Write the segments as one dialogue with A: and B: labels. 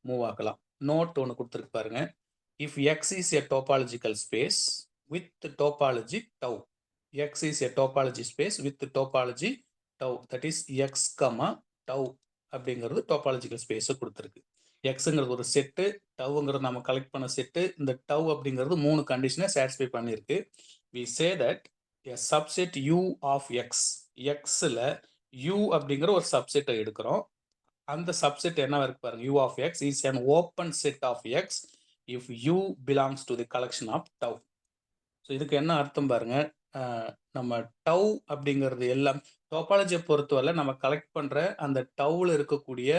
A: Move ஆகலாம். Note ஒன்று கொடுத்துருக்கு பாருங்க. If X is a topological space with topology tau. X is a topology space with topology tau, that is X comma tau அப்படிங்கிறது topological ஸ்பேஸை கொடுத்துருக்கு. எக்ஸுங்கிறது ஒரு set, டவ்ங்கிறது நம்ம கலெக்ட் பண்ண செட்டு. இந்த டவ் அப்படிங்கிறது 3 கண்டிஷனை சாட்டிஸ்ஃபை பண்ணியிருக்கு. We say that a subset U of X, எக்ஸில் யூ அப்படிங்கிற ஒரு சப்செட்டை எடுக்கிறோம். அந்த சப்செட் என்ன இருக்கு பாருங்க, u of x is an open set of x if u belongs to the collection of tau. So இதுக்கு என்ன அர்த்தம் பாருங்க, நம்ம டவ் அப்படிங்கிறது எல்லாம் டோபாலஜியை பொறுத்தவரை நம்ம கலெக்ட் பண்ணுற அந்த டவ்வில் இருக்கக்கூடிய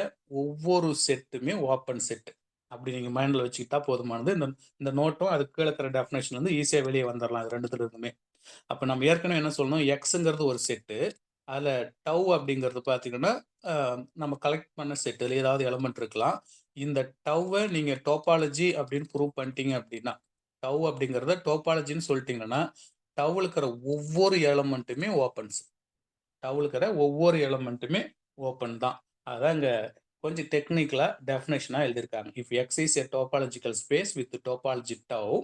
A: ஒவ்வொரு செட்டுமே ஓப்பன் செட். அப்படி நீங்கள் மைண்டில் வச்சுக்கிட்டா போதுமானது. இந்த நோட்டும் அதுக்கு கீழே இருக்கிற டெஃபினேஷன் வந்து ஈஸியாக வெளியே வந்துடலாம் இது ரெண்டுத்துல இருந்துமே. அப்போ நம்ம ஏற்கனவே என்ன சொல்லணும், எக்ஸுங்கிறது ஒரு செட்டு, அதில் டவ் அப்படிங்கிறது பார்த்தீங்கன்னா நம்ம கலெக்ட் பண்ண செட்டில் ஏதாவது எலமெண்ட் இருக்கலாம். இந்த டவ்வை நீங்கள் டோபாலஜி அப்படின்னு ப்ரூவ் பண்ணிட்டீங்க அப்படின்னா, டவ் அப்படிங்கிறத டோபாலஜின்னு சொல்லிட்டீங்கன்னா, டவ்வில் இருக்கிற ஒவ்வொரு எலமெண்ட்டுமே ஓப்பன்ஸ். டவ்வில் இருக்கிற ஒவ்வொரு எலமெண்ட்டுமே ஓப்பன் தான். அதான் இங்கே கொஞ்சம் டெக்னிக்கலாக டெஃபினேஷனாக எழுதியிருக்காங்க. If X is a topological space with topology tau,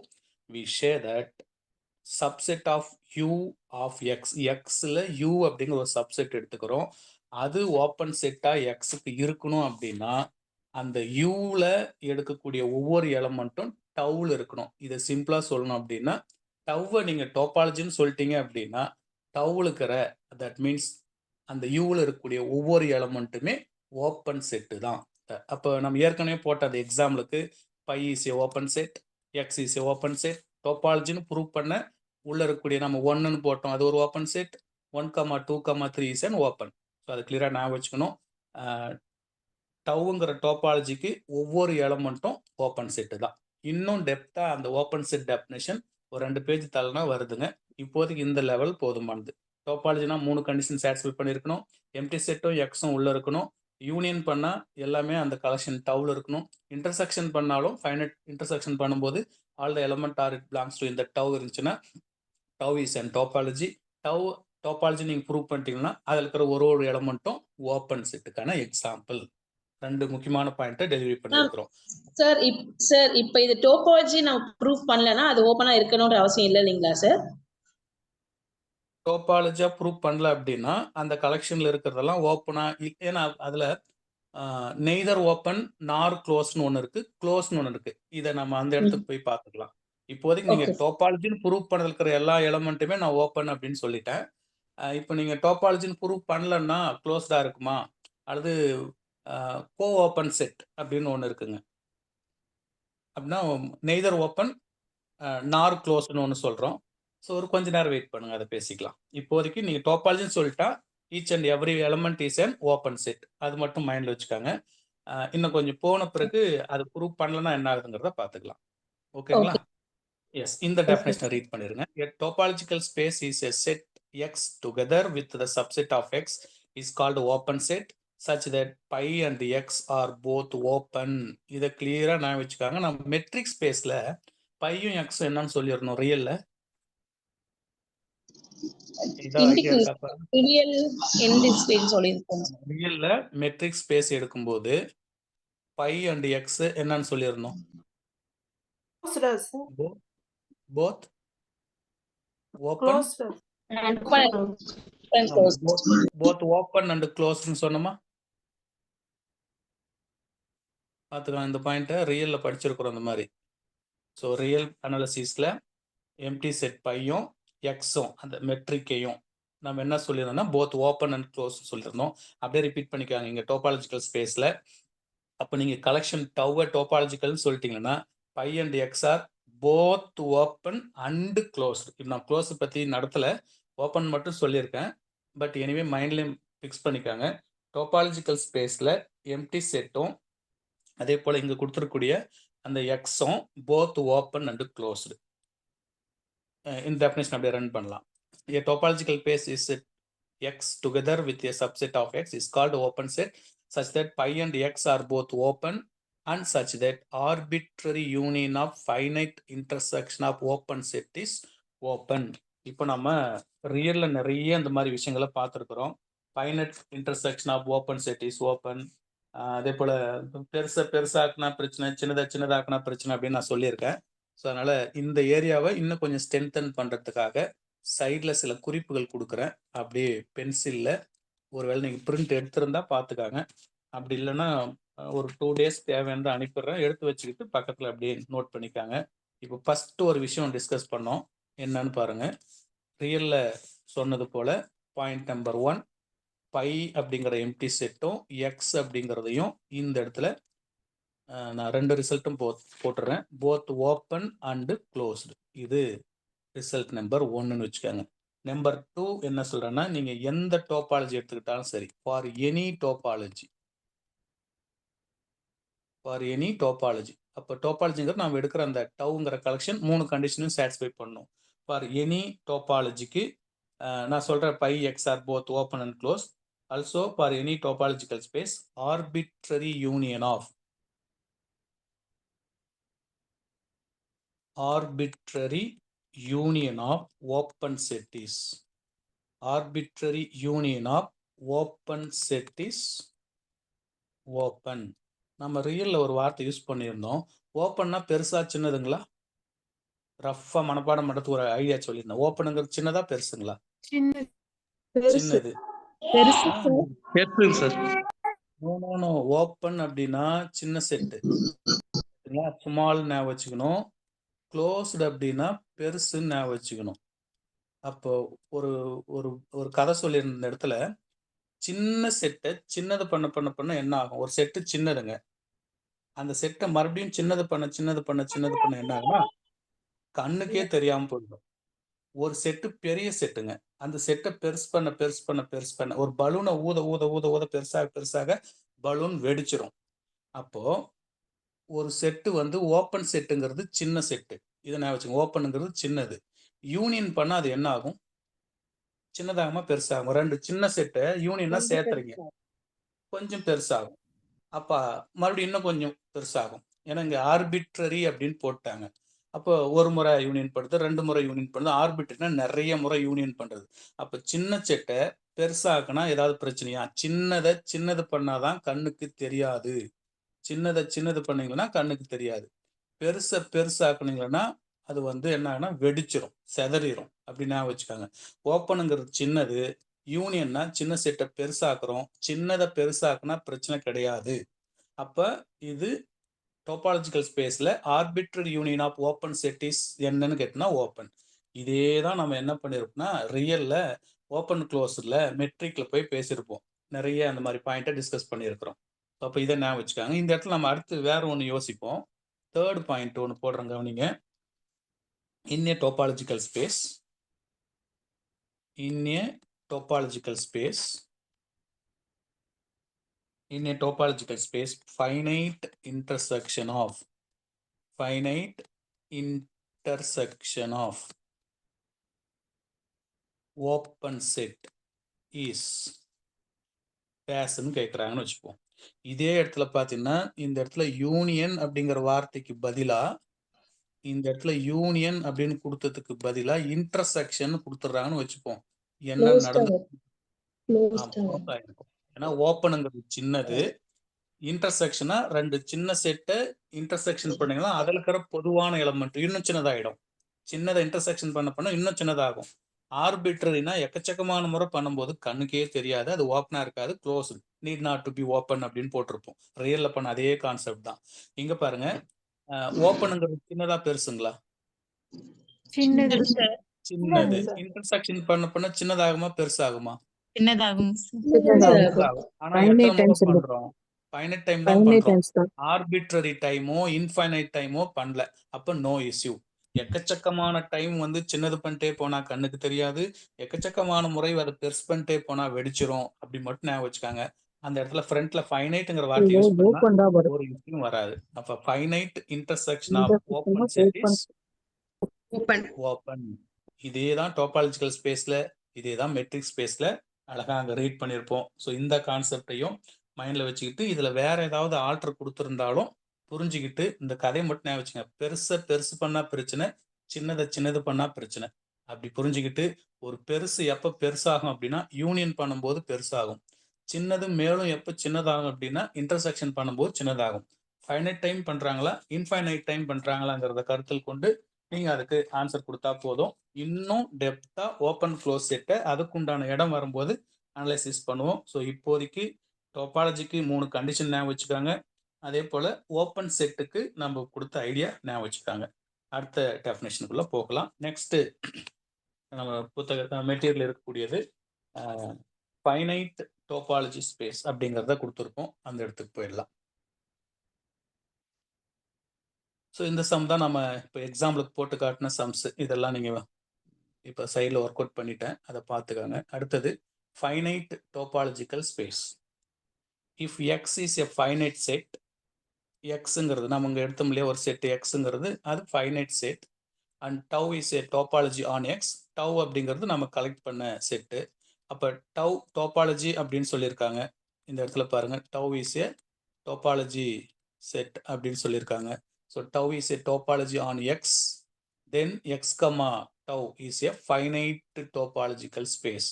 A: we say that subset of U of X, எக்ஸில் யூ அப்படிங்கிற ஒரு சப்செட் எடுத்துக்கிறோம். அது ஓப்பன் செட்டாக எக்ஸுக்கு இருக்கணும் அப்படின்னா அந்த யூவில் எடுக்கக்கூடிய ஒவ்வொரு எலமெண்ட்டும் டவ்வில் இருக்கணும். இதை சிம்பிளாக சொல்லணும் அப்படின்னா, டவ்வை நீங்கள் டோபாலஜின்னு சொல்லிட்டீங்க அப்படின்னா, டவ்வில் இருக்கிற தட் மீன்ஸ் அந்த யூவில் இருக்கக்கூடிய ஒவ்வொரு எலமெண்ட்டுமே ஓப்பன் செட்டு தான். அப்போ நம்ம ஏற்கனவே போட்ட அந்த எக்ஸாம்பிளுக்கு phi is a open set, X is a open set, டோபாலஜின்னு ப்ரூவ் பண்ண உள்ள இருக்கக்கூடிய நம்ம 1ன்னு போட்டோம், அது ஒரு open set. 1,2,3 is an open. So அது கிளியராக ஞாபகம் வச்சுக்கணும். டவ்ங்கிற டோபாலஜிக்கு ஒவ்வொரு எலமெண்ட்டும் ஓப்பன் செட்டு தான். இன்னும் டெப்த்தாக அந்த ஓப்பன் செட் டெஃபினேஷன் ஒரு 2 பேஜ் தள்ளனா வருதுங்க. இப்போதைக்கு இந்த லெவல் போதுமானது. டோபாலஜினா 3 கண்டிஷன் சாட்டிஸ்ஃபை பண்ணியிருக்கணும். எம்டி செட்டும் எக்ஸும் உள்ள இருக்கணும். யூனியன் பண்ணால் எல்லாமே அந்த கலெக்ஷன் டவ்ல இருக்கணும். இன்டர்செக்ஷன் பண்ணாலும் ஃபைனட் இன்டர்செக்ஷன் பண்ணும்போது all the element are it belongs to இந்த டவ் இருந்துச்சுன்னா tau is and topology. Tau topology நீங்கள் ப்ரூவ் பண்ணிட்டீங்கன்னா அதில் இருக்கிற ஒரு எலமெண்ட்டும் ஓப்பன் செட்டுக்கான எக்ஸாம்பிள். 2 முக்கியமான பாயிண்ட்டை டெலிவரி பண்ணியிருக்கிறோம்.
B: சார் இப்போ இது டோபாலஜி நான் ப்ரூஃப் பண்ணலனா அது ஓபனா இருக்கணும்ன்ற அவசியம் இல்லை இல்லைங்களா சார்?
A: டோபாலஜியா ப்ரூவ் பண்ணல அப்படின்னா அந்த கலெக்ஷன்ல இருக்கிறதெல்லாம் ஓப்பனா, ஏன்னா அதுல நெய்தர் ஓப்பன் நார் க்ளோஸ்னு ஒன்று இருக்கு, க்ளோஸ்னு ஒன்று இருக்கு. இதை நம்ம அந்த இடத்துக்கு போய் பார்த்துக்கலாம். இப்போதைக்கு நீங்க டோபாலஜின்னு ப்ரூவ் பண்ணதுல இருக்கிற எல்லா எலமெண்ட்டுமே நான் ஓப்பன் அப்படின்னு சொல்லிட்டேன். இப்போ நீங்க டோபாலஜின்னு ப்ரூவ் பண்ணலன்னா க்ளோஸ்டா இருக்குமா, அல்லது கோ ஓப்பன் செட் அப்படின்னு ஒன்று இருக்குங்க. அப்படின்னா நெய்தர் ஓப்பன் நார் க்ளோஸ்னு ஒன்று சொல்கிறோம். ஸோ ஒரு கொஞ்ச நேரம் வெயிட் பண்ணுங்க, அதை பேசிக்கலாம். இப்போதைக்கு நீங்கள் டோபாலஜின்னு சொல்லிட்டா each and every element is an open set, அது மட்டும் மைண்டில் வச்சுக்காங்க. இன்னும் கொஞ்சம் போன பிறகு அது ப்ரூவ் பண்ணலன்னா என்ன ஆகுதுங்கிறத பார்த்துக்கலாம். ஓகேங்களா? எஸ், இந்த டெஃபினேஷனை ரீட் பண்ணிருங்க. A topological space is a set X together with the subset of X is called open set such that pi and X are both open. இதை கிளியரா நான் வச்சுக்காங்க. நம்ம மெட்ரிக் ஸ்பேஸ்ல பையும் எக்ஸும் என்னன்னு சொல்லிடணும் ரியல்ல. ரியல்ல மெட்ரிக் ஸ்பேஸ் எடுக்கும்போது பை அண்ட் எக்ஸ் என்னன்னு சொல்லிடணும், both open, both open and க்ளோஸ்னு சொன்னோமா பார்த்துக்கலாம். இந்த பாயிண்ட்டை ரியலில் படிச்சிருக்கிறோம் இந்த மாதிரி. ஸோ ரியல் அனாலிசிஸில் எம்டி செட் பையும் எக்ஸும் அந்த மெட்ரிக்கையும் நம்ம என்ன சொல்லியிருந்தோம்னா போத் ஓப்பன் அண்ட் க்ளோஸ் சொல்லியிருந்தோம். அப்படியே ரிப்பீட் பண்ணிக்காங்க இங்கே டோபாலஜிக்கல் ஸ்பேஸில். அப்போ நீங்கள் கலெக்ஷன் டவ்வை டோபாலஜிக்கல்னு சொல்லிட்டீங்கன்னா phi and X are both open and close. இப்போ நான் க்ளோஸ் பற்றி நடத்தலை, ஓப்பன் மட்டும் சொல்லியிருக்கேன். பட் எனிவே மைண்ட்லேயும் ஃபிக்ஸ் பண்ணிக்காங்க. டோபாலஜிக்கல் ஸ்பேஸில் எம்டி செட்டும் அதே போல் இங்கே கொடுத்துருக்கூடிய அந்த எக்ஸும் போத் ஓப்பன் அண்டு க்ளோஸ்டு. இந்த டெஃபினேஷன் அப்படியே ரன் பண்ணலாம். A topological space is X together with a subset of X is called open set such that pi and X are both open and such that arbitrary union of finite intersection of open set is open. இப்போ நம்ம ரியல்ல நிறைய இந்த மாதிரி விஷயங்களை பார்த்துருக்குறோம். Finite intersection of open set is open, அதே போல பெருசாக்குனா பிரச்சனை, சின்னதாக்குனா பிரச்சனை அப்படின்னு நான் சொல்லியிருக்கேன். ஸோ அதனால இந்த ஏரியாவை இன்னும் கொஞ்சம் ஸ்ட்ரென்தன் பண்றதுக்காக சைட்ல சில குறிப்புகள் கொடுக்குறேன். அப்படியே பென்சில்ல ஒருவேளை நீங்க பிரிண்ட் எடுத்திருந்தா பார்த்துக்காங்க. அப்படி இல்லைன்னா ஒரு 2 டேஸ் தேவையானதை அனுப்பிடுறேன். எடுத்து வச்சுக்கிட்டு பக்கத்துல அப்படியே நோட் பண்ணிக்காங்க. இப்போ ஃபர்ஸ்ட் ஒரு விஷயம் டிஸ்கஸ் பண்ணோம். என்னன்னு பாருங்க. ரியல்ல சொன்னது போல பாயிண்ட் நம்பர் 1 பை அப்படிங்கிற எம்டி செட்டும் எக்ஸ் அப்படிங்கிறதையும் இந்த இடத்துல நான் 2 ரிசல்ட்டும் போட்டுறேன். Both open and closed. இது ரிசல்ட் நம்பர் 1ன்னு வச்சுக்கோங்க. நம்பர் 2 என்ன சொல்றேன்னா, நீங்க எந்த டோபாலஜி எடுத்துக்கிட்டாலும் சரி, ஃபார் எனி டோபாலஜி அப்போ டோபாலஜிங்கிறது நாம் எடுக்கிற அந்த டவுங்கிற கலெக்ஷன் 3 கண்டிஷனையும் சாட்டிஸ்ஃபை பண்ணும். ஃபார் எனி டோபாலஜிக்கு நான் சொல்ற phi X are both open and close. Also for any topological space arbitrary union of open set is open. நம்ம ரியல்ல ஒரு வார்த்தை யூஸ் பண்ணியிருந்தோம். ஓப்பன்னா பெருசா சின்னதுங்களா? ரஃபா மனப்பாடம் பண்றதுக்கு ஒரு ஐடியா சொல்லியிருந்தேன். ஓப்பனுங்கிறது சின்னதா பெருசுங்களா? சின்னது. நோ. ஓப்பன் அப்படின்னா சின்ன செட்டு, ஸ்மால் ஞாபகம் வச்சுக்கணும். க்ளோஸ்டு அப்படின்னா பெருசுன்னு ஞாபகம் வச்சுக்கணும். அப்போ ஒரு ஒரு ஒரு கதை சொல்லியிருந்த இடத்துல சின்ன செட்டை சின்னது பண்ண என்ன ஆகும்? ஒரு செட்டு சின்னதுங்க, அந்த செட்டை மறுபடியும் சின்னது பண்ண என்ன ஆகும்னா கண்ணுக்கே தெரியாம போயிடும். ஒரு செட்டு பெரிய செட்டுங்க, அந்த செட்டை பெருசு பண்ண ஒரு பலூனை ஊத பெருசாக பலூன் வெடிச்சிரும். அப்போ ஒரு செட்டு வந்து ஓப்பன் செட்டுங்கிறது சின்ன செட்டு, இதை நான் வச்சுக்கோங்க. ஓப்பனுங்கிறது சின்னது, யூனியன் பண்ணா அது என்ன ஆகும்? சின்னதாகுமா பெருசாகும்? 2 சின்ன செட்டை யூனியனா சேர்த்துறீங்க, கொஞ்சம் பெருசாகும். அப்ப மறுபடியும் இன்னும் கொஞ்சம் பெருசாகும். ஏன்னா இங்க ஆர்பிட்ரரி அப்படின்னு போட்டாங்க. அப்போ ஒரு முறை யூனியன் பண்ணுறது, 2 முறை யூனியன் பண்ணுறது. ஆர்பிட்ரரினா நிறைய முறை யூனியன் பண்றது. அப்ப சின்ன செட்டை பெருசாக்குனா ஏதாவது பிரச்சனையா? சின்னது பண்ணாதான் கண்ணுக்கு தெரியாது. சின்னது பண்ணீங்கன்னா கண்ணுக்கு தெரியாது. பெருசாக்குனீங்கன்னா அது வந்து என்ன ஆகுனா வெடிச்சிரும், செதறிடும். அப்படின்னா வச்சுக்காங்க. ஓப்பனுங்கிறது சின்னது, யூனியன்னா சின்ன செட்டை பெருசாக்குறோம். சின்னதை பெருசாக்குனா பிரச்சனை கிடையாது. அப்ப இது டோபாலஜிக்கல் ஸ்பேஸ்ல arbitrary union of open set is என்னன்னு கேட்டோம்னா ஓப்பன். இதே தான் நம்ம என்ன பண்ணிருப்போம்னா ரியல்ல ஓப்பன் க்ளோஸ்ல மெட்ரிக்ல போய் பேசியிருப்போம். நிறைய அந்த மாதிரி பாயிண்ட்டை டிஸ்கஸ் பண்ணியிருக்கிறோம். அப்போ இதை ஞாபகம் வச்சுக்காங்க. இந்த இடத்துல நம்ம அடுத்து வேற ஒன்று யோசிப்போம். தேர்ட் பாயிண்ட் ஒன்று போடுறோம், கவனிங்க. in a topological space finite intersection of open set is பேஸ்ன்னு கேட்குறாங்கன்னு வச்சுப்போம். இதே இடத்துல பார்த்தீங்கன்னா இந்த இடத்துல யூனியன் அப்படிங்கிற வார்த்தைக்கு பதிலா இந்த இடத்துல யூனியன் அப்படின்னு கொடுத்ததுக்கு பதிலா இன்டர்செக்ஷன் கொடுத்துட்றாங்கன்னு வச்சுப்போம். என்ன நடந்து ஏன்னா ஓப்பனுங்கிறது சின்னது, இன்டர்செக்ஷனா 2 சின்ன செட்டை இன்டர்செக்ஷன் பண்ணீங்கன்னா அதில் இருக்கிற பொதுவான எலமெண்ட் இன்னும் சின்னதாயிடும். சின்னதை இன்டர்செக்ஷன் பண்ண இன்னும் சின்னதாகும். ஆர்பிட்ரரினா எக்கச்சக்கமான முறை பண்ணும்போது கண்ணுக்கே தெரியாது, அது ஓப்பனா இருக்காது, close NEET not to be open அப்படின்னு போட்டிருப்போம். ரியல்ல பண்ண அதே கான்செப்ட் தான். இங்க பாருங்க, ஓப்பனுங்கிறது சின்னதா பெருசுங்களா? சின்னது. இன்டர்செக்ஷன் பண்ண சின்னதாகுமா பெருசாகுமா?
C: சின்னதாகும்.
A: ஆனா எத்தனை முறை பண்றோம்? ஃபைனைட் டைம் தான் பண்றோம். ஆர்பிட்ரரி டைமோ இன்ஃபைனைட் டைமோ பண்ணல. அப்ப நோ இஷ்யூ. எக்கச்சக்கமான டைம் வந்து சின்னது பண்ணிட்டே போனா கண்ணுக்கு தெரியாது, எக்கச்சக்கமான முறை அதை பெருசு பண்ணிட்டே போனா வெடிச்சிரும். அப்படி மட்டும் ஞாபகம் வச்சுக்காங்க. அந்த இடத்துல ஃப்ரண்ட்ல ஃபைனைட்ங்கிற வார்த்தை யூஸ் பண்ணா ஒரு இஷ்யூ வராது. அப்ப finite intersection of open set is open. இதே தான் டோபாலஜிக்கல் ஸ்பேஸ்ல, இதே தான் மெட்ரிக் ஸ்பேஸ்ல அழகா அங்க ரீட் பண்ணியிருப்போம். ஸோ இந்த கான்செப்டையும் மைண்ட்ல வச்சுக்கிட்டு இதுல வேற ஏதாவது ஆல்டர் கொடுத்துருந்தாலும் புரிஞ்சுக்கிட்டு இந்த கதையை மட்டும் ஞாபகம் வச்சுங்க. பெருசு பண்ணா பிரச்சனை, சின்னது பண்ணா பிரச்சனை. அப்படி புரிஞ்சுக்கிட்டு ஒரு பெருசு எப்ப பெருசாகும் அப்படின்னா யூனியன் பண்ணும்போது பெருசாகும். சின்னது மேலும் எப்போ சின்னதாகும் அப்படின்னா இன்டர்செக்ஷன் பண்ணும்போது சின்னதாகும். ஃபைனைட் டைம் பண்றாங்களா இன்ஃபைனைட் டைம் பண்றாங்களாங்கிறத கருத்தில் கொண்டு நீங்க அதுக்கு ஆன்சர் கொடுத்தா போதும். இன்னும் டெப்தா ஓப்பன் க்ளோஸ் செட்டை அதுக்குண்டான இடம் வரும்போது அனலைசிஸ் பண்ணுவோம். ஸோ இப்போதைக்கு டோபாலஜிக்கு 3 கண்டிஷன் ஞாபகம் வச்சுக்காங்க. அதே போல ஓப்பன் செட்டுக்கு நம்ம கொடுத்த ஐடியா ஞாபகம் வச்சுக்காங்க. அடுத்த டெஃபினேஷனுக்குள்ள போகலாம். நெக்ஸ்ட் நம்ம புத்தக மெட்டீரியல் இருக்கக்கூடியது ஃபைனைட் டோபாலஜி ஸ்பேஸ் அப்படிங்கிறத கொடுத்துருக்கோம். அந்த இடத்துக்கு போயிடலாம். ஸோ இந்த சம் தான் நம்ம இப்போ எக்ஸாம்பிளுக்கு போட்டு காட்டின சம்ஸ். இதெல்லாம் நீங்கள் இப்போ சைடில் ஒர்க் அவுட் பண்ணிட்டேன், அதை பார்த்துக்காங்க. அடுத்தது finite topological space. If X is a finite set, எக்ஸுங்கிறது நம்ம இங்கே எடுத்தோம் இல்லையா ஒரு செட் எக்ஸுங்கிறது அது finite set and tau is a topology on X. Tau அப்படிங்கிறது நம்ம கலெக்ட் பண்ண செட்டு. அப்போ டவ் டோபாலஜி அப்படின்னு சொல்லியிருக்காங்க. இந்த இடத்துல பாருங்க, tau is a topology set அப்படின்னு சொல்லியிருக்காங்க. So tau is a topology on X, then X comma tau is a finite topological space.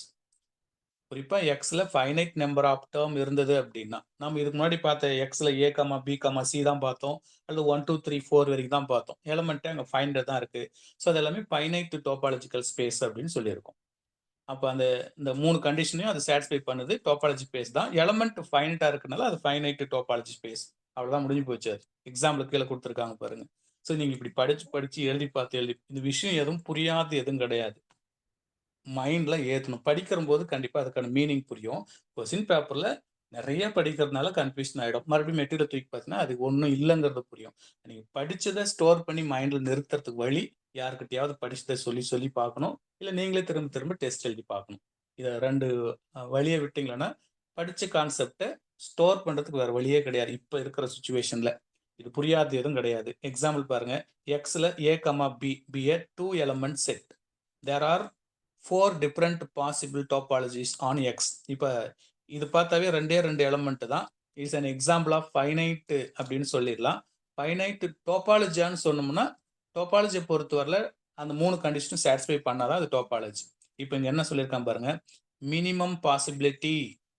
A: குறிப்பாக எக்ஸில் ஃபைனைட் நம்பர் ஆஃப் டேர்ம் இருந்தது அப்படின்னா, நம்ம இதுக்கு முன்னாடி பார்த்த எக்ஸில் A comma B comma C தான் பார்த்தோம், அல்லது 1 2 3 4 வரைக்கும் தான் பார்த்தோம். எலமெண்ட்டே அங்கே ஃபைண்டட் தான் இருக்குது. ஸோ அது எல்லாமே ஃபைனைட் டோபாலஜிக்கல் ஸ்பேஸ் அப்படின்னு சொல்லியிருக்கோம். அப்போ இந்த 3 கண்டிஷனையும் அது சாட்டிஸ்ஃபை பண்ணுது. டோபாலஜி ஸ்பேஸ் தான். எலமெண்ட் ஃபைனைட்டாக இருக்கனால அது ஃபைனைட் டோபாலஜி ஸ்பேஸ். அவ்வளோதான், முடிஞ்சு போச்சு. அது எக்ஸாம்பிள் கீழே கொடுத்துருக்காங்க பாருங்க. ஸோ நீங்கள் இப்படி படித்து எழுதி இந்த விஷயம் எதுவும் புரியாது எதுவும் கிடையாது. மைண்டில் ஏற்றணும். படிக்கிற போது கண்டிப்பாக அதுக்கான மீனிங் புரியும். கொஸ்டின் பேப்பரில் நிறைய படிக்கிறதுனால கன்ஃபியூஷன் ஆகிடும். மறுபடியும் மெட்டீரியல் தூக்கி பார்த்தீங்கன்னா அது ஒன்றும் இல்லைங்கிறது புரியும். நீங்கள் படித்ததை ஸ்டோர் பண்ணி மைண்டில் நிறுத்துறதுக்கு வழி யாருக்கிட்டையாவது படிச்சதை சொல்லி பார்க்கணும். இல்லை நீங்களே திரும்ப திரும்ப டெஸ்ட் எழுதி பார்க்கணும். இதை 2 வழியை விட்டீங்களன்னா படித்த கான்செப்டை ஸ்டோர் பண்ணுறதுக்கு வேறு வழியே கிடையாது. இப்போ இருக்கிற சுச்சுவேஷனில் இது புரியாது எதுவும் கிடையாது. எக்ஸாம்பிள் பாருங்கள், எக்ஸில் A comma B A 2 element set. There are 4 different possible topologies on X. இப்போ இது பார்த்தாவே 2 எலமெண்ட் தான். It's an example of finite அப்படின்னு சொல்லிடலாம். ஃபைனைட் டோபாலஜியான்னு சொன்னோம்னா டோபாலஜியை பொறுத்தவரையில் அந்த 3 கண்டிஷனும் சாட்டிஸ்ஃபை பண்ணாதான் அது டோபாலஜி. இப்போ இங்கே என்ன சொல்லியிருக்காங்க பாருங்க, minimum possibility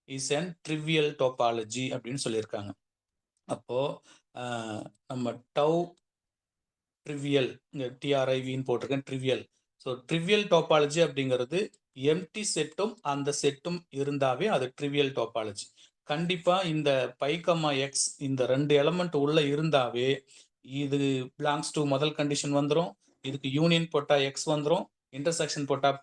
A: is an trivial topology அப்படின்னு சொல்லியிருக்காங்க. அப்போ நம்ம டவ் ட்ரிவியல், இங்கே டிஆர்ஐவின்னு போட்டிருக்கேன், ட்ரிவியல். ஸோ ட்ரிவியல் டோபாலஜி அப்படிங்கிறது எம்டி செட்டும் அந்த செட்டும் இருந்தாவே அது ட்ரிவியல் டோபாலஜி. கண்டிப்பாக இந்த பை கமா எக்ஸ் இந்த 2 எலமெண்ட் உள்ள இருந்தாவே இது பிலாங்ஸ் டு முதல் கண்டிஷன் வந்துடும். இதுக்கு யூனியன் போட்டால் எக்ஸ் வந்துடும், இன்டர்செக்ஷன் போட்டால்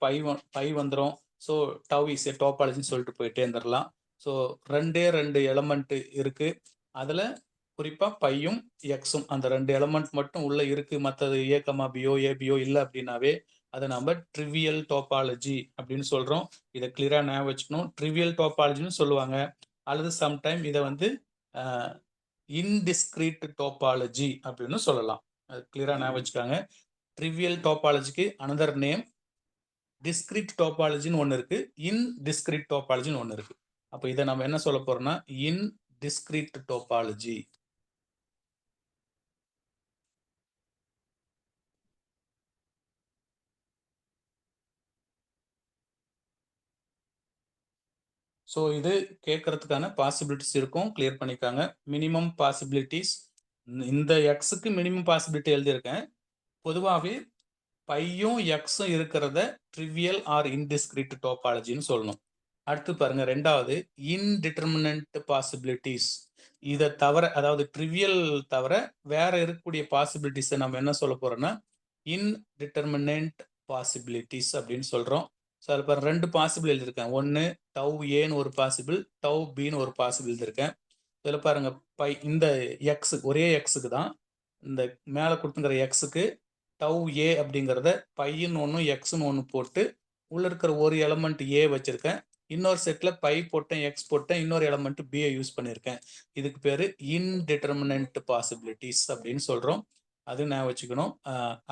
A: பை வந்துடும். ஸோ டவ் இஸ் எ டோபாலஜின்னு சொல்லிட்டு போயிட்டே இருந்துடலாம். ஸோ 2 எலமெண்ட் இருக்கு. அதில் குறிப்பாக பையும் எக்ஸும் அந்த 2 எலமெண்ட் மட்டும் உள்ள இருக்கு. மற்றது ஏ கமா பியோ ஏபியோ இல்லை அப்படின்னாவே அதை நம்ம ட்ரிவியல் டோபாலஜி அப்படின்னு சொல்றோம். இதை கிளியரா ஞாபகம் வச்சுக்கணும். ட்ரிவியல் டோபாலஜின்னு சொல்லுவாங்க, அல்லது சம்டைம் இதை வந்து இன்டிஸ்கிரீட் டோபாலஜி அப்படின்னு சொல்லலாம். அது கிளியரா ஞாபகம் வச்சுக்காங்க. ட்ரிவியல் டோபாலஜிக்கு அனதர் நேம் டிஸ்கிரீட் டோபாலஜின்னு ஒன்று இருக்கு, இன்டிஸ்கிரீட் டோபாலஜின்னு ஒன்று இருக்கு. அப்போ இதை நம்ம என்ன சொல்ல போறோம்னா இன்டிஸ்கிரீட் டோபாலஜி. ஸோ இது கேட்கறதுக்கான பாசிபிலிட்டிஸ் இருக்கும், கிளியர் பண்ணிக்காங்க. மினிமம் பாசிபிலிட்டிஸ், இந்த எக்ஸுக்கு மினிமம் பாசிபிலிட்டி எழுதியிருக்கேன். பொதுவாகவே பையும் எக்ஸும் இருக்கிறத ட்ரிவியல் ஆர் இன்டிஸ்கிரீட் டோபாலஜின்னு சொல்லணும். அடுத்து பாருங்க, 2வது இன்டிட்டர்மினன்ட் பாசிபிலிட்டிஸ். இதை தவிர, அதாவது ட்ரிவியல் தவிர வேற இருக்கக்கூடிய பாசிபிலிட்டிஸை நம்ம என்ன சொல்ல போறோம்னா இன்டிட்டர்மினன்ட் பாசிபிலிட்டிஸ் அப்படின்னு சொல்றோம். ஸோ அதில் பாருங்க 2 பாசிபிள் எழுதியிருக்கேன். ஒன்று டவ் ஏன்னு ஒரு பாசிபிள், டவ் பின்னு ஒரு பாசிபிள் எழுதியிருக்கேன். இதில் பாருங்க, இந்த எக்ஸு ஒரே எக்ஸுக்கு தான், இந்த மேலே கொடுத்துங்கிற எக்ஸுக்கு டவ் ஏ அப்படிங்கிறத பைன்னு ஒன்று எக்ஸ்ன்னு ஒன்று போட்டு உள்ள இருக்கிற ஒரு எலமெண்ட் ஏ வச்சிருக்கேன். இன்னொரு செட்ல பை போட்டேன், எக்ஸ் போட்டேன், இன்னொரு எலமெண்ட் பியை யூஸ் பண்ணியிருக்கேன். இதுக்கு பேர் இன்டிட்டர்மினன்ட் பாசிபிலிட்டிஸ் அப்படின்னு சொல்றோம். அது நான் வச்சுக்கணும்.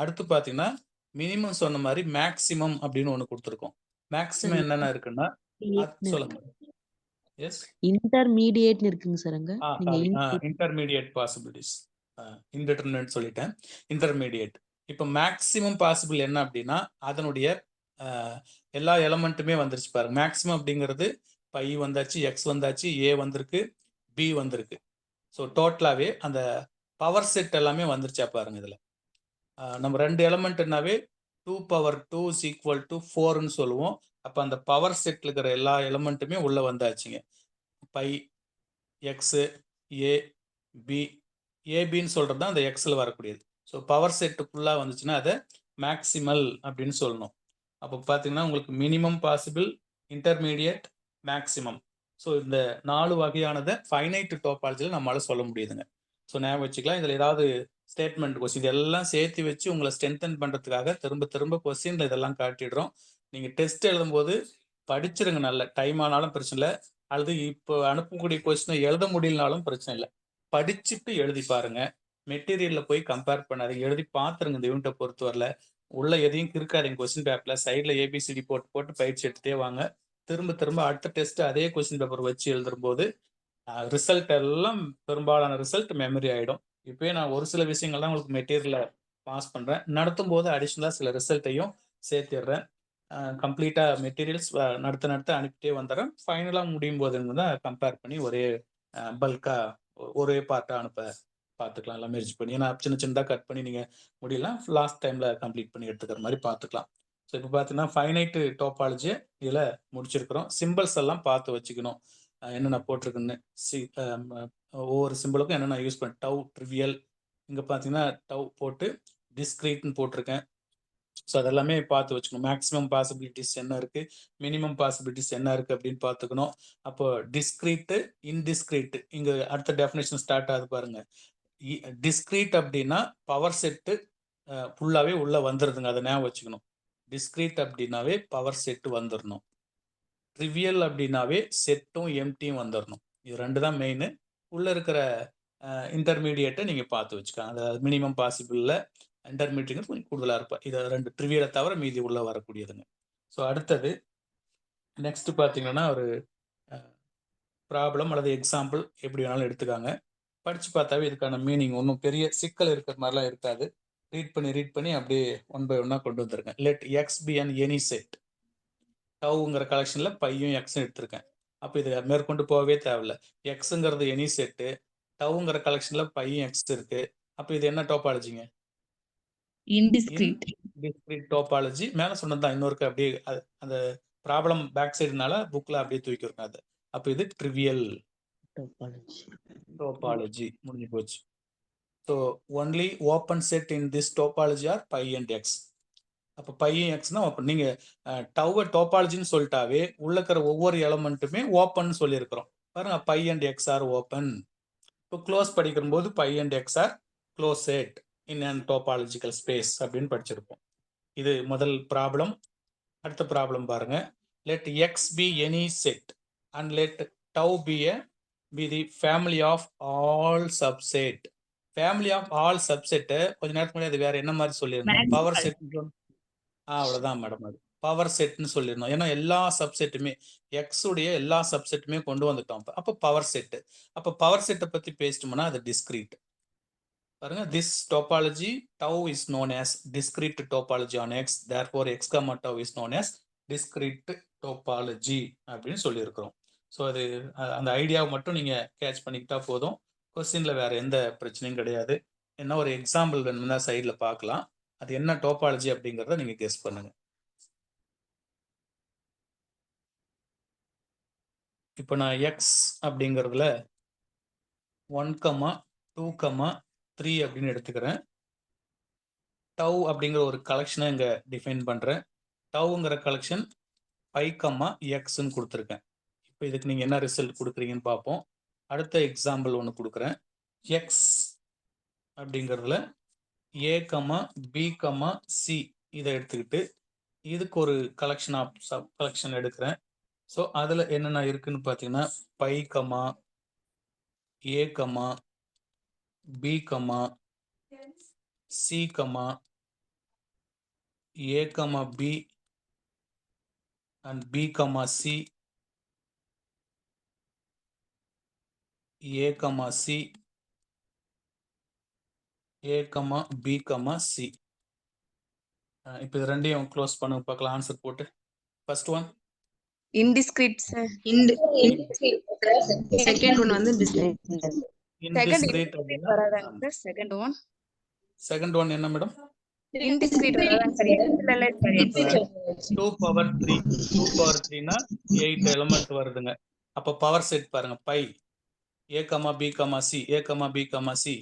A: அடுத்து பார்த்தீங்கன்னா மினிமம் சொன்ன மாதிரி மேக்சிமம் அப்படின்னு ஒன்று கொடுத்துருக்கோம். மேக்சிமம் என்னென்ன இருக்குன்னா சொல்லுங்க. எஸ்,
C: இன்டர்மீடியேட்னு இருக்குங்க சார். அங்க நீங்க
A: இன்டர்மீடியேட் பாசிபிலிட்டிஸ், இன்டிட்டர்மினன்ட் சொல்லிட்டேன், இன்டர்மீடியேட். இப்போ மேக்சிமம் பாசிபிள் என்ன அப்படின்னா அதனுடைய எல்லா எலமெண்ட்டுமே வந்துருச்சு பாருங்க. மேக்சிமம் அப்படிங்கிறது பை வந்தாச்சு, எக்ஸ் வந்தாச்சு, ஏ வந்திருக்கு, பி வந்திருக்கு. ஸோ டோட்டலாகவே அந்த பவர் செட் எல்லாமே வந்துருச்சா பாருங்க இதில். நம்ம 2 எலமெண்ட்னாவே 2 பவர் 2 இஸ் ஈக்குவல் டு 4ன்னு சொல்லுவோம். அப்போ அந்த பவர் செட்டில் இருக்கிற எல்லா எலமெண்ட்டுமே உள்ளே வந்தாச்சுங்க. பை, எக்ஸு, ஏ, பி, ஏபின்னு சொல்கிறது தான் அந்த எக்ஸில் வரக்கூடியது. ஸோ பவர் செட்டுக்குள்ளாக வந்துச்சுன்னா அதை மேக்சிமல் அப்படின்னு சொல்லணும். அப்போ பார்த்தீங்கன்னா உங்களுக்கு minimum possible, intermediate, maximum. So இந்த 4 வகையானதை ஃபைனைட் டோபாலஜியில் நம்மளால சொல்ல முடியுதுங்க. ஸோ ஞாபகம் வச்சுக்கலாம். இதில் ஏதாவது ஸ்டேட்மெண்ட் கொஸ்டின் இதெல்லாம் சேர்த்து வச்சு உங்களை ஸ்ட்ரென்தன் பண்ணுறதுக்காக திரும்ப திரும்ப கொஸ்டின்ல இதெல்லாம் காட்டிடுறோம். நீங்கள் டெஸ்ட் எழுதும்போது படிச்சிருங்க, நல்ல டைம் ஆனாலும் பிரச்சனை இல்லை, அல்லது இப்போ அனுப்பக்கூடிய கொஸ்டினை எழுத முடியலனாலும் பிரச்சனை இல்லை. படிச்சுட்டு எழுதி பாருங்க. மெட்டீரியலில் போய் கம்பேர் பண்ணாதீங்க, எழுதி பார்த்துருங்க. இந்த யூனிட்டை பொறுத்தவரையில் உள்ள எதையும் இருக்காதீங்க. கொஸ்டின் பேப்பரில் சைடில் ஏபிசிடி போட்டு போட்டு பயிற்சி எடுத்துகிட்டே வாங்க. திரும்ப திரும்ப அடுத்த டெஸ்ட் அதே கொஸ்டின் பேப்பர் வச்சு எழுதும்போது ரிசல்ட் எல்லாம் பெரும்பாலான ரிசல்ட் மெமரி ஆகிடும். இப்போயே நான் ஒரு சில விஷயங்கள் தான் உங்களுக்கு மெட்டீரியலில் பாஸ் பண்ணுறேன். நடத்தும் போது அடிஷ்னலாக சில ரிசல்ட்டையும் சேர்த்திடுறேன். கம்ப்ளீட்டாக மெட்டீரியல்ஸ் நடத்த அனுப்பிட்டே வந்துடுறேன். ஃபைனலாக முடியும் போது தான் கம்பேர் பண்ணி ஒரே பல்காக ஒரே பார்ட்டாக அனுப்ப பார்த்துக்கலாம். எல்லாம் மெர்ஜ் பண்ணி, ஏன்னா சின்ன சின்னதாக கட் பண்ணி நீங்கள் முடியலாம், லாஸ்ட் டைமில் கம்ப்ளீட் பண்ணி எடுத்துக்கிற மாதிரி பார்த்துக்கலாம். ஸோ இப்போ பார்த்தீங்கன்னா ஃபைனைட்டு டோபாலஜியை இதில் முடிச்சிருக்கிறோம். சிம்பிள்ஸ் எல்லாம் பார்த்து வச்சுக்கணும், என்னென்ன போட்டிருக்குன்னு. ஒவ்வொரு சிம்பிளுக்கும் என்னென்ன யூஸ் பண்ண டவ், ட்ரிவியல், இங்கே பார்த்தீங்கன்னா டவ் போட்டு டிஸ்கிரீட்னு போட்டிருக்கேன். ஸோ அதெல்லாமே பார்த்து வச்சுக்கணும். மேக்ஸிமம் பாசிபிலிட்டிஸ் என்ன இருக்குது, மினிமம் பாசிபிலிட்டிஸ் என்ன இருக்குது அப்படின்னு பார்த்துக்கணும். அப்போ டிஸ்கிரீட்டு, இன்டிஸ்கிரீட்டு, இங்கே அடுத்த டெஃபினேஷன் ஸ்டார்ட் ஆகுது பாருங்க. டிஸ்கிரீட் அப்படின்னா பவர் செட்டு ஃபுல்லாகவே உள்ளே வந்துடுதுங்க, அதை ஞாபகம் வச்சுக்கணும். டிஸ்கிரீட் அப்படின்னாவே பவர் செட்டு வந்துடணும். ட்ரிவியல் அப்படின்னாவே செட்டும் எம்டியும் வந்துடணும். இது 2 தான் மெயின். உள்ளே இருக்கிற இன்டர்மீடியேட்டை நீங்கள் பார்த்து வச்சுக்கலாம். அந்த மினிமம் பாசிபிளில் இன்டர்மீடியட் கொஞ்சம் கூடுதலாக இருப்பேன். இதை 2 ட்ரிவியலை தவிர மீதி உள்ளே வரக்கூடியதுங்க. ஸோ அடுத்தது நெக்ஸ்ட் பார்த்தீங்கன்னா ஒரு ப்ராப்ளம் அல்லது எக்ஸாம்பிள் எப்படி வேணாலும் எடுத்துக்காங்க. படித்து பார்த்தாவே இதுக்கான மீனிங் ஒன்றும் பெரிய சிக்கல் இருக்கிற மாதிரிலாம் இருக்காது. ரீட் பண்ணி அப்படியே ஒன் பை ஒன்னாக கொண்டு வந்துருங்க. Let X be an any set. டவுங்கிற கலெக்ஷனில் பையும் எக்ஸும் எடுத்திருக்கேன். அப்போ இது மேற்கொண்டு போகவே தேவையில்ல. எக்ஸுங்கிறது எனி செட்டு, டவுங்கிற கலெக்ஷனில் பையும் எக்ஸ் இருக்கு. அப்போ இது என்ன டோபாலஜிங்க?
D: இன்டிஸ்கிரீட்
A: டோபாலஜி. மேலே சொன்னதுதான், இன்னொருக்கு அப்படியே அந்த ப்ராப்ளம் பேக் சைடுனால புக்கில் அப்படியே தூக்கிருக்கேன் அது. அப்போ இது ட்ரிவியல் டோபாலஜி முடிஞ்சு போச்சு. So only open set in this topology are phi and X. அப்போ பையன் எக்ஸ்னா ஓப்பன். நீங்கள் டவர் டோபாலஜின்னு சொல்லிட்டாவே உள்ள இருக்கிற ஒவ்வொரு எலமெண்ட்டுமே ஓப்பன் சொல்லியிருக்கிறோம் பாருங்க. Phi and X are open. இப்போ க்ளோஸ் படிக்கிற போது phi and X are close set in and topological space அப்படின்னு படிச்சிருப்போம். இது முதல் ப்ராப்ளம். அடுத்த ப்ராப்ளம் பாருங்க. Let X be any set and let tau be the family of all subset. Family of all subset கொஞ்ச நேரத்துக்கு முன்னாடி அது வேற என்ன மாதிரி சொல்லியிருந்தோம்? Power set. அவ்வளோதான் மேடம், அது பவர் செட்னு சொல்லிடணும். ஏன்னா எல்லா சப்செட்டுமே எக்ஸ் உடைய எல்லா சப்செட்டுமே கொண்டு வந்துட்டோம். அப்போ பவர் செட்டு. அப்போ பவர் செட்டை பற்றி பேசிட்டோம்னா அது டிஸ்கிரீட். பாருங்க, this topology tau is known as discrete topology on X, therefore X comma tau is known as discrete topology அப்படின்னு சொல்லியிருக்கிறோம். ஸோ அது அந்த ஐடியாவை மட்டும் நீங்கள் கேட்ச் பண்ணிக்கிட்டா போதும். கொஸ்டினில் வேற எந்த பிரச்சனையும் கிடையாது. என்ன ஒரு எக்ஸாம்பிள் வேணும்னா சைடில் பார்க்கலாம். அது என்ன டோபாலஜி அப்படிங்கிறத நீங்க கெஸ் பண்ணுங்க. இப்போ நான் எக்ஸ் அப்படிங்கிறதுல 1, 2, 3 அப்படின்னு எடுத்துக்கிறேன். டவ் அப்படிங்கிற ஒரு கலெக்ஷனை இங்கே டிஃபைன் பண்ணுறேன். டவுங்கிற கலெக்ஷன் 5, எக்ஸ்ன்னு கொடுத்துருக்கேன். இப்போ இதுக்கு நீங்கள் என்ன ரிசல்ட் கொடுக்குறீங்கன்னு பார்ப்போம். அடுத்த எக்ஸாம்பிள் ஒன்று கொடுக்குறேன். எக்ஸ் அப்படிங்கிறதுல ஏ, பி, சி இதை எடுத்துக்கிட்டு இதுக்கு ஒரு கலெக்ஷன் ஆஃப் சப் கலெக்ஷன் எடுக்கிறேன். ஸோ அதில் என்னென்ன இருக்குன்னு பார்த்தீங்கன்னா phi, A, B, C, A, B and B, C, A, C, A, B, C. இப்போ இது ரெண்டையும் க்ளோஸ் பண்ண பார்க்கலாம் ஆன்சர் போட்டு. First one
D: Indiscrete, sir. Second one வந்து discrete. Second
A: இன்டிஸ்கிரீட்
D: indiscrete வராதாங்க sir? Second one.
A: Second one என்ன madam?
D: Indiscrete வராதாங்க sir? இல்ல
A: இப்ப 2 power 3 2 power 3னா 8 எலிமெண்ட் வருதுங்க. அப்ப பவர் செட் பாருங்க by a, b, c a, b, c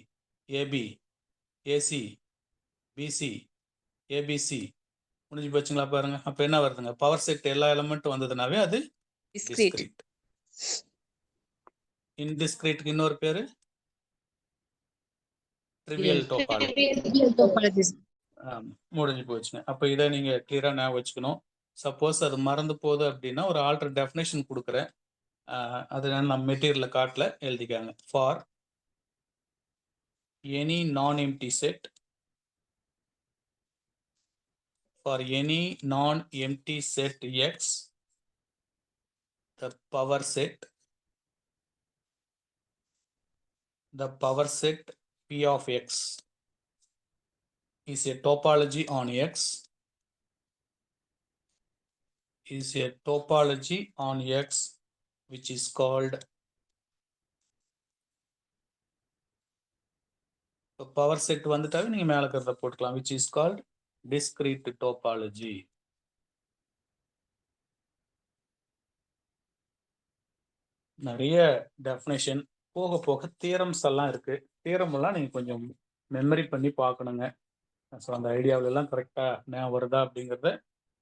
A: ab ac bc abc முடிஞ்சு போச்சுங்களா பாருங்க. அப்ப என்ன வருதுங்க? பவர் செட் எல்லா எலிமெண்ட் வந்ததுனாவே அது
D: discrete.
A: டிஸ்கிரீட். இன்டிஸ்கிரீட்க்கு இன்னொரு பேரு ட்ரிவியல் டோபாலஜி. முடிஞ்சு போச்சுங்க. அப்ப இதை நீங்க கிளியரா ஞாபகம் வச்சுக்கணும். சப்போஸ் அது மறந்து போகுது அப்படின்னா ஒரு ஆல்டர் டெஃபினேஷன் கொடுக்குறேன். அது நம்ம மெட்டீரியல்ல காட்டல, எழுதிக்காங்க. For any non empty set, for any non empty set X, the power set P of X is a topology on X, which is called power set வந்துட்டாவே நீங்க மேல இருக்கிறத போட்டுக்கலாம், which is called discrete topology. நிறைய definition போக போக theorems எல்லாம் இருக்கு. Theorem எல்லாம் நீங்க கொஞ்சம் மெமரி பண்ணி பார்க்கணுங்க. ஸோ அந்த ஐடியாவில எல்லாம் கரெக்டா ஞாபகம் வருதா அப்படிங்கிறத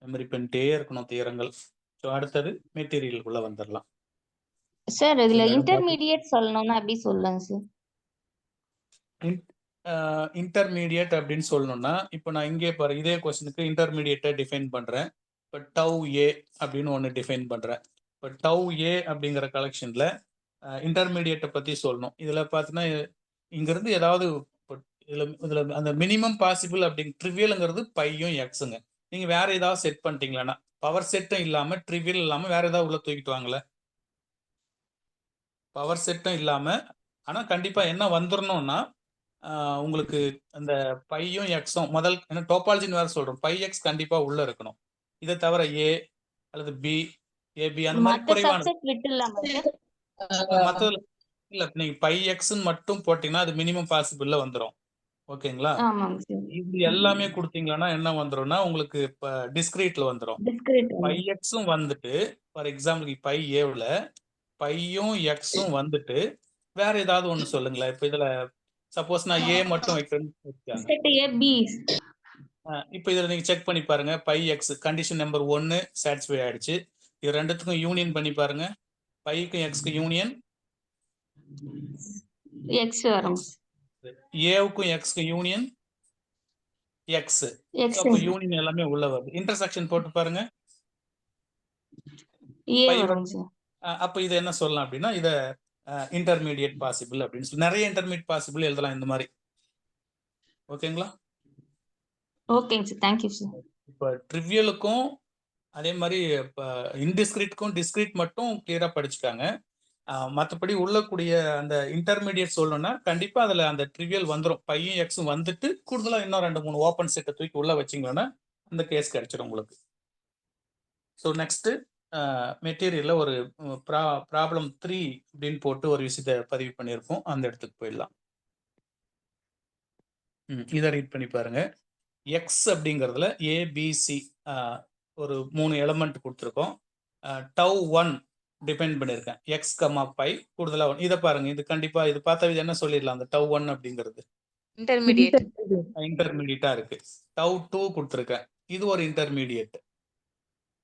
A: மெமரி பண்ணிட்டே இருக்கணும் தியரங்கள். ஸோ அடுத்தது மெட்டீரியலுக்குள்ள வந்துடலாம்.
E: சார் இதுல இன்டர்மீடியட் சொல்லணும்னா எப்படி சொல்லுங்க சார்?
A: இன்டர்மீடியட் அப்படின்னு சொல்லணும்னா இப்போ நான் இங்கே பாரு இதே கொஸ்டினுக்கு இன்டர்மீடியட்டை டிஃபைன் பண்றேன். இப்போ டவ் ஏ அப்படின்னு ஒன்று டிஃபைன் பண்றேன். இப்போ டவ் ஏ அப்படிங்கிற கலெக்ஷன்ல இன்டர்மீடியட்டை பத்தி சொல்லணும். இதுல பார்த்தீங்கன்னா இங்கிருந்து ஏதாவது இதுல அந்த மினிமம் பாசிபிள் அப்படிங்க ட்ரிவியலுங்கிறது பையும் எக்ஸுங்க. நீங்க வேற ஏதாவது செட் பண்ணிட்டீங்களா? பவர் செட்டும் இல்லாம ட்ரிவியல் இல்லாம வேற ஏதாவது உள்ள தூக்கிட்டு வாங்கல. பவர் செட்டும் இல்லாம ஆனா கண்டிப்பா என்ன வந்துடணும்னா உங்களுக்கு அந்த பையும் எக்ஸும் முதல் என்ன டோபாலஜின்னு வேற சொல்றோம். பை எக்ஸ் கண்டிப்பா உள்ள இருக்கணும். இதை தவிர ஏ அல்லது பி ஏபி அந்த மாதிரி குறைவான மற்ற இல்ல நீங்க பை எக்ஸ்ன்னு மட்டும் போட்டீங்கன்னா அது மினிமம் பாசிபிள்ல வந்துடும். ஓகேங்களா? இது எல்லாமே கொடுத்தீங்கன்னா என்ன வந்துடும்னா உங்களுக்கு இப்ப டிஸ்கிரீட்ல வந்துடும். பை எக்ஸும் வந்துட்டு ஃபார் எக்ஸாம்பிள் பை ஏவுல பையும் எக்ஸும் வந்துட்டு வேற ஏதாவது ஒண்ணு சொல்லுங்களேன். இப்ப இதுல சப்போஸ் நான் ஏ மட்டும் வைக்கிறேன்னு. இப்ப இதுல நீங்க செக் பண்ணி பாருங்க. Phi X condition number 1 satisfy ஆயிடுச்சு. இது ரெண்டுத்துக்கும் யூனியன் பண்ணி பாருங்க. பைக்கும் எக்ஸ்க்கு யூனியன்
E: எக்ஸ் வரும்.
A: ஏவுக்கும் எக்ஸ்க்கு யூனியன் எக்ஸ். அப்ப யூனியன் எல்லாமே உள்ள வருது. இன்டர்செக்ஷன் போட்டு பாருங்க. அப்ப இது என்ன சொல்லலாம் அப்படின்னா இத இன்டர்மீடியட் பாசிபிள் அப்படின்னு சொல்லி நிறைய இன்டர்மீடியட் பாசிபிள் எழுதலாம் இந்த மாதிரி. ஓகேங்களா?
E: ஓகேங்க சார். Thank you sir.
A: இப்ப ட்ரிவியலுக்கும் அதே மாதிரி இப்ப இன்டிஸ்கிரீட்க்கும் டிஸ்கிரீட் மட்டும் கிளியரா படிச்சுட்டாங்க. மற்றபடி உள்ளக்கூடிய அந்த இன்டர்மீடியட் சொல்லணும்னா கண்டிப்பா அதுல அந்த ட்ரிவியல் வந்துடும். பையும் எக்ஸும் வந்துட்டு கூடுதலா இன்னும் 2-3 ஓப்பன் செட்டை தூக்கி உள்ள வச்சிங்கன்னா அந்த கேஸ் கிடைச்சிடும் உங்களுக்கு. ஸோ நெக்ஸ்ட் மெட்டீரியல்ல ஒரு ப்ராப்ளம் 3 அப்படின்னு போட்டு ஒரு விஷயத்தை பதிவு பண்ணியிருக்கோம். அந்த இடத்துக்கு போயிடலாம். இதை ரீட் பண்ணி பாருங்க. எக்ஸ் அப்படிங்கிறதுல ஏபிசி ஒரு 3 எலிமெண்ட் கொடுத்துருக்கோம். டவ் 1 டிபெண்ட் பண்ணியிருக்கேன். எக்ஸ் கமா பை கூடுதலா இதை பாருங்க. இது கண்டிப்பா இது பார்த்தா இது என்ன சொல்லிடலாம். அந்த டவ் 1 அப்படிங்கிறது இன்டர்மீடியட்டா இருக்கு. டவ் 2 கொடுத்துருக்கேன். இது ஒரு இன்டர்மீடியட்.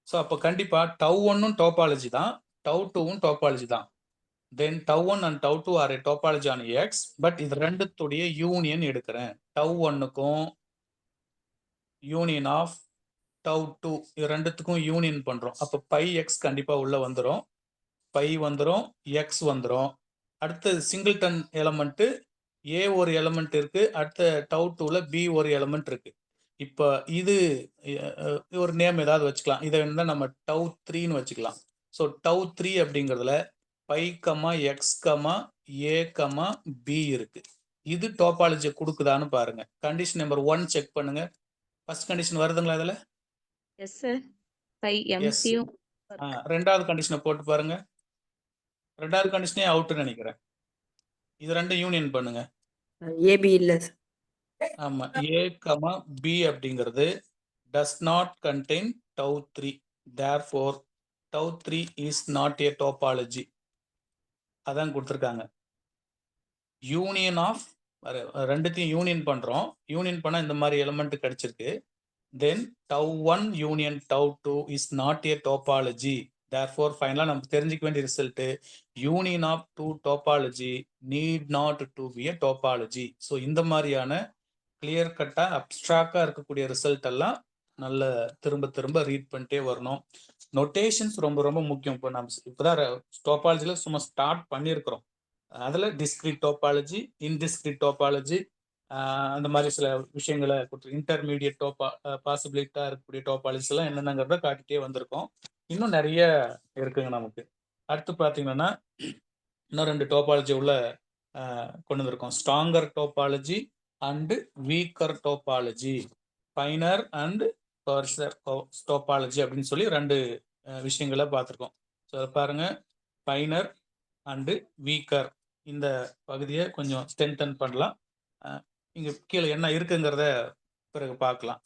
A: ஸோ அப்போ கண்டிப்பா டவ் 1ம் டோபாலஜி தான், டவ் 2ம் டோபாலஜி தான். Then tau 1 and tau 2 are a topology on X. But இது ரெண்டுத்துடைய யூனியன் எடுக்கிறேன். டவ் 1க்கும் யூனியன் ஆஃப் டவ் 2 இது ரெண்டுத்துக்கும் யூனியன் பண்றோம். அப்போ பை எக்ஸ் கண்டிப்பா உள்ள வந்துடும். பை வந்துடும், எக்ஸ் வந்துடும். அடுத்து சிங்கிள்டன் எலமெண்ட் ஏ ஒரு எலமெண்ட் இருக்கு. அடுத்த டவ் 2ல பி ஒரு எலமெண்ட் இருக்கு. இப்போ இது ஒரு நேம் ஏதாவது வச்சுக்கலாம். இதை வந்து நம்ம டவ் 3ன்னு வச்சுக்கலாம். ஸோ டவ் 3 அப்படிங்கிறதுல phi comma X comma A comma B இருக்கு. இது டோபாலஜி கொடுக்குதான்னு பாருங்க. கண்டிஷன் நம்பர் 1 செக் பண்ணுங்க. ஃபர்ஸ்ட் கண்டிஷன் வருதுங்களா இதுல?
D: Yes sir. பை எம்சியும்
A: ரெண்டாவது கண்டிஷனை போட்டு பாருங்க. ரெண்டாவது கண்டிஷனே அவுட்னு நினைக்கிறேன். இது ரெண்டும் யூனியன் பண்ணுங்க.
F: ஏபி இல்ல sir.
A: ஆமா, A, B அப்படிங்கிறது does not contain tau 3. Therefore, tau 3 is not a topology. அதான் கொடுத்துருக்காங்க. யூனியன் ஆஃப் ரெண்டுத்தையும் யூனியன் பண்றோம். யூனியன் பண்ணா இந்த மாதிரி எலிமெண்ட் கிடைச்சிருக்கு. Then tau 1 union tau 2 is not a topology. Therefore, ஃபைனலாக நம்ம தெரிஞ்சுக்க வேண்டிய result union of two topology need not to be a topology. So இந்த மாதிரியான கிளியர் கட்டாக அப்ட்ராக்டாக இருக்கக்கூடிய ரிசல்ட் எல்லாம் நல்ல திரும்ப திரும்ப ரீட் பண்ணிட்டே வரணும். நொட்டேஷன்ஸ் ரொம்ப ரொம்ப முக்கியம். இப்போ நம்ம இப்போதான் டோபாலஜியில் சும்மா ஸ்டார்ட் பண்ணியிருக்கிறோம். அதில் டிஸ்கிரீட் டோபாலஜி, இன்டிஸ்கிரீட் டோபாலஜி, அந்த மாதிரி சில விஷயங்களை இன்டர்மீடியட் பாசிபிலிட்டா இருக்கக்கூடிய டோபாலஜிஸ் எல்லாம் என்னென்னங்கிறத காட்டிட்டே வந்திருக்கோம். இன்னும் நிறைய இருக்குங்க நமக்கு. அடுத்து பார்த்தீங்கன்னா இன்னும் 2 டோபாலஜி உள்ள கொண்டு வந்திருக்கோம். Stronger topology and weaker topology, finer and cover topology அப்படின்னு சொல்லி 2 விஷயங்களை பார்த்துருக்கோம். ஸோ பாருங்க, ஃபைனர் அண்டு வீக்கர் இந்த பகுதியை கொஞ்சம் ஸ்ட்ரென்தன் பண்ணலாம். இங்கே கீழே என்ன இருக்குங்கிறத பிறகு பார்க்கலாம்.